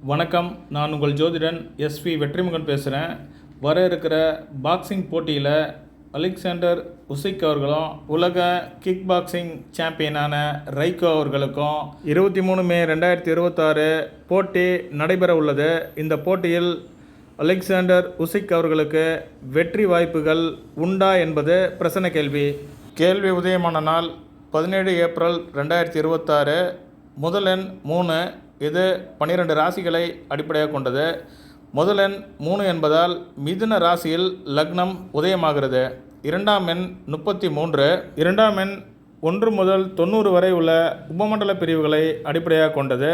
வணக்கம். நான் உங்கள் ஜோதிடன் எஸ்வி வெற்றிமுகன் பேசுகிறேன். வர இருக்கிற பாக்ஸிங் போட்டியில் அலெக்சாண்டர் உசிக் அவர்களும் உலக கிக் பாக்ஸிங் சாம்பியனான ரைகோ அவர்களுக்கும் 23 மே 2026 போட்டி நடைபெற உள்ளது. இந்த போட்டியில் அலெக்சாண்டர் உசிக் அவர்களுக்கு வெற்றி வாய்ப்புகள் உண்டா என்பது பிரசன்ன கேள்வி. கேள்வி உதயமான நாள் 17 ஏப்ரல் 2026. முதல் எண் 3. இது 12 ராசிகளை அடிப்படையாக கொண்டது. முதல் எண் 3 என்பதால் மிதுன ராசியில் லக்னம் உதயமாகிறது. இரண்டாம் எண் 33. இரண்டாம் எண் 1 முதல் 90 வரை உள்ள உபமண்டல பிரிவுகளை அடிப்படையாக கொண்டது.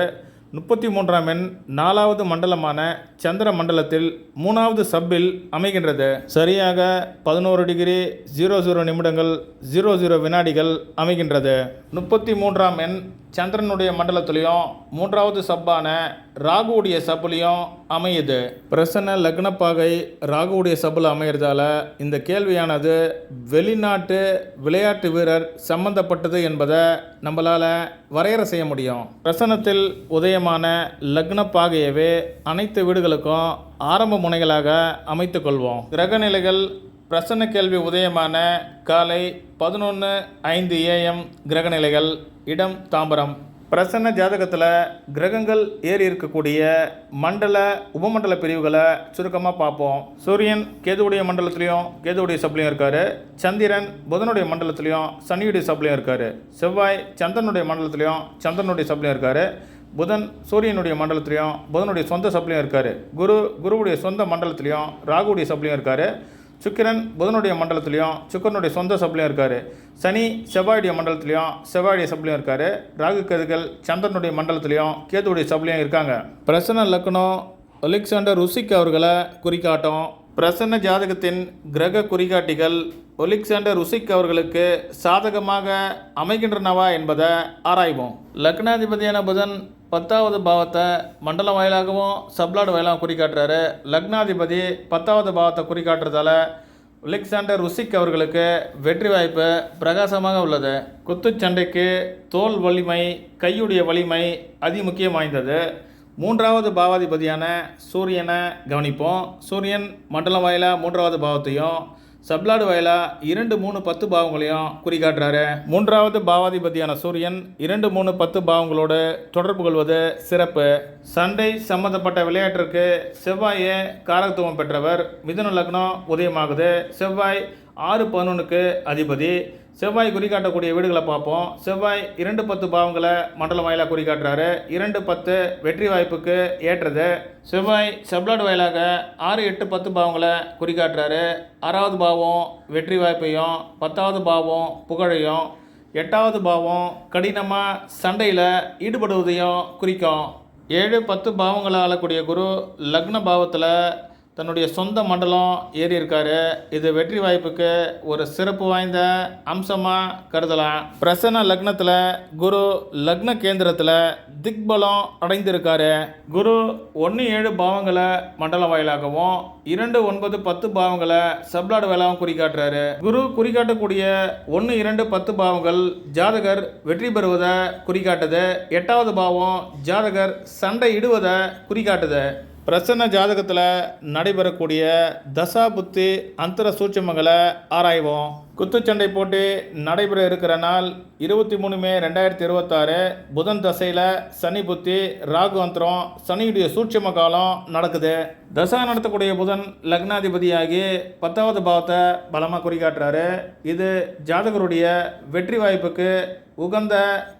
33ஆம் எண் 4வது மண்டலமான சந்திர மண்டலத்தில் 3வது சப்பில் அமைகின்றது. சரியாக 11:00 நிமிடங்கள் 00 வினாடிகள் அமைகின்றது. 33ஆம் எண் சந்திரனுடைய மண்டலத்திலையும் 3வது சப்பான ராகுவுடைய சப்புலையும் அமையுது. பிரசன்ன லக்னப்பாகை ராகுவுடைய சப்பில் அமைகிறதால இந்த கேள்வியானது வெளிநாட்டு விளையாட்டு வீரர் சம்பந்தப்பட்டது என்பதை நம்மளால் வரையறை செய்ய முடியும். பிரசன்னத்தில் உதயமான லக்னப்பாகையவே அனைத்து வீடுகளுக்கும் ஆரம்ப முனைகளாக அமைத்து கொள்வோம். கிரகநிலைகள் பிரசன்ன கேள்வி உதயமான காலை 11:05 AM கிரகநிலைகள். இடம் தாம்பரம். பிரசன்ன ஜாதகத்தில் கிரகங்கள் ஏறி இருக்கக்கூடிய மண்டல உபமண்டல பிரிவுகளை சுருக்கமாக பார்ப்போம். சூரியன் கேதுவுடைய மண்டலத்திலையும் கேதுவுடைய சப்ளையும் இருக்கார். சந்திரன் புதனுடைய மண்டலத்திலையும் சனியுடைய சப்ளையும் இருக்கார். செவ்வாய் சந்திரனுடைய மண்டலத்திலையும் சந்திரனுடைய சப்ளையும் இருக்கார். புதன் சூரியனுடைய மண்டலத்திலையும் புதனுடைய சொந்த சப்ளையும் இருக்கார். குருவுடைய சொந்த மண்டலத்திலையும் ராகுவுடைய சப்ளையும் இருக்கார். சுக்கிரன் புதனுடைய மண்டலத்திலையும் சுக்கிரனுடைய சொந்த சப்ளையும் இருக்கார். சனி செவ்வாயுடைய மண்டலத்திலையும் செவ்வாயுடைய சப்ளையும் இருக்கார். ராகு கேதுகள் சந்திரனுடைய மண்டலத்திலையும் கேதுவுடைய சப்ளையும் இருக்காங்க. பிரசன்ன லக்னம் அலெக்சாண்டர் உசிக் அவர்களை குறிக்காட்டும். பிரசன்ன ஜாதகத்தின் கிரக குறிகாட்டிகள் அலெக்சாண்டர் உசிக் அவர்களுக்கு சாதகமாக அமைகின்றனவா என்பதை ஆராய்வோம். லக்னாதிபதியான புதன் 10வது பாவத்தை மண்டலம் வாயிலாகவும் சப்ளாடு வாயிலாகவும் குறிக்காட்டுறாரு. லக்னாதிபதி 10வது பாவத்தை குறிக்காட்டுறதால அலெக்சாண்டர் உசிக் அவர்களுக்கு வெற்றி வாய்ப்பு பிரகாசமாக உள்ளது. குத்துச்சண்டைக்கு தோல் வலிமை கையுடைய வலிமை அதிமுக்கியம் வாய்ந்தது. 3வது பாவாதிபதியான சூரியனை கவனிப்போம். சூரியன் மண்டலம் வாயிலா 3வது பாவத்தையும் சப்ளாடு வாயிலா 2, 3, 10 பாவங்களையும் குறிக்காட்டுறாரு. 3வது பாவாதிபதியான சூரியன் 2, 3, 10 பாவங்களோடு தொடர்பு கொள்வது சிறப்பு. சண்டை சம்பந்தப்பட்ட விளையாட்டிற்கு செவ்வாயே காரகத்துவம் பெற்றவர். மிதுன லக்னம் உதயமாகுது. செவ்வாய் 6-11க்கு அதிபதி. செவ்வாய் குறிக்காட்டக்கூடிய வீடுகளை பார்ப்போம். செவ்வாய் 2, 10 பாவங்களை மண்டலம் வாயிலாக குறிக்காட்டுறாரு. 2, 10 வெற்றி வாய்ப்புக்கு ஏற்றது. செவ்வாய் சப்ளாடு வாயிலாக 6, 8, 10 பாவங்களை குறிக்காட்டுறாரு. 6வது பாவம் வெற்றி வாய்ப்பையும் 10வது பாவம் புகழையும் 8வது பாவம் கடினமாக சண்டையில் ஈடுபடுவதையும் குறிக்கும். 7, 10 பாவங்களை ஆளக்கூடிய குரு லக்ன பாவத்தில் தன்னுடைய சொந்த மண்டலம் ஏறி இருக்காரு. இது வெற்றி வாய்ப்புக்கு ஒரு சிறப்பு வாய்ந்த அம்சமாக கருதலாம். பிரசன்ன லக்னத்தில் குரு லக்ன கேந்திரத்தில் திக்பலம் அடைந்திருக்காரு. குரு 1, 7 பாவங்களை மண்டலம் வாயிலாகவும் 2, 9, 10 பாவங்களை சப்ளாடு வாயிலாகவும் குறிக்காட்டுறாரு. குரு குறிக்காட்டக்கூடிய 1, 2, 10 பாவங்கள் ஜாதகர் வெற்றி பெறுவதை குறிக்காட்டுது. 8வது பாவம் ஜாதகர் சண்டை இடுவதை குறிக்காட்டுது. பிரசன்ன ஜாதகத்தில் நடைபெறக்கூடிய தசா புத்தி அந்தர சூட்சமங்களை ஆராய்வோம். குத்துச்சண்டை போட்டி நடைபெற இருக்கிற நாள் 23 மே 2026. புதன் தசையில் சனி புத்தி ராகு அந்தரம் சனியுடைய சூட்சம காலம் நடக்குது. தசா நடத்தக்கூடிய புதன் லக்னாதிபதியாகி 10வது பாவத்தை பலமாக குறிக்காட்டுறாரு. இது ஜாதகருடைய வெற்றி வாய்ப்புக்கு உகந்த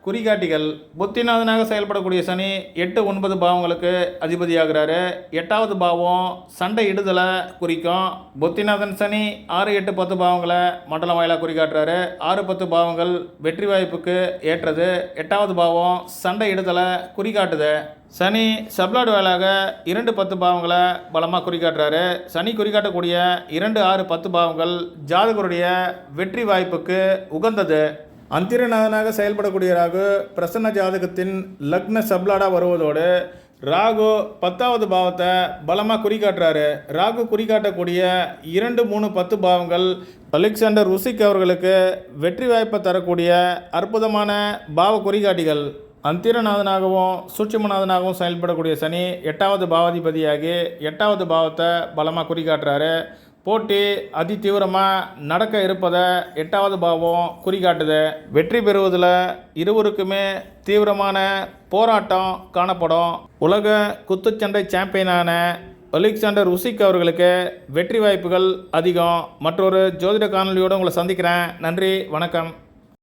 குறிகாட்டிகள். புத்திநாதனாக செயல்படக்கூடிய சனி 8, 9 பாவங்களுக்கு அதிபதியாகிறாரு. 8வது பாவம் சண்டை இடுதலை குறிக்கும். புத்திநாதன் சனி 6, 8, 10 பாவங்களை மண்டலம் வாயிலாக குறிக்காட்டுறாரு. 6, 10 பாவங்கள் வெற்றி வாய்ப்புக்கு ஏற்றது. 8வது பாவம் சண்டை இடுதலை குறிக்காட்டுது. சனி சப்ளாடு வாயிலாக 2, 10 பாவங்களை பலமாக குறிக்காட்டுறாரு. சனி குறிக்காட்டக்கூடிய 2, 6, 10 பாவங்கள் ஜாதகருடைய வெற்றி வாய்ப்புக்கு உகந்தது. அந்திரநாதனாக செயல்படக்கூடிய ராகு பிரசன்ன ஜாதகத்தின் லக்ன சப்ளாடாக வருவதோடு ராகு 10வது பாவத்தை பலமாக குறிக்காட்டுறாரு. ராகு குறிக்காட்டக்கூடிய 2, 3, 10 பாவங்கள் அலெக்சாண்டர் உசிக் அவர்களுக்கு வெற்றி வாய்ப்பை தரக்கூடிய அற்புதமான பாவ குறிகாட்டிகள். அந்திரநாதனாகவும் சூட்சுமநாதனாகவும் செயல்படக்கூடிய சனி 8வது பாவாதிபதியாகி 8வது பாவத்தை பலமாக குறிக்காட்டுறாரு. போட்டி அதி தீவிரமாக நடக்க இருப்பதை 8வது பாவம் குறிக்காட்டுது. வெற்றி பெறுவதில் இருவருக்குமே தீவிரமான போராட்டம் காணப்படும். உலக குத்துச்சண்டை சாம்பியனான அலெக்சாண்டர் உசிக் அவர்களுக்கு வெற்றி வாய்ப்புகள் அதிகம். மற்றொரு ஜோதிட காணொலியோடு உங்களை சந்திக்கிறேன். நன்றி, வணக்கம்.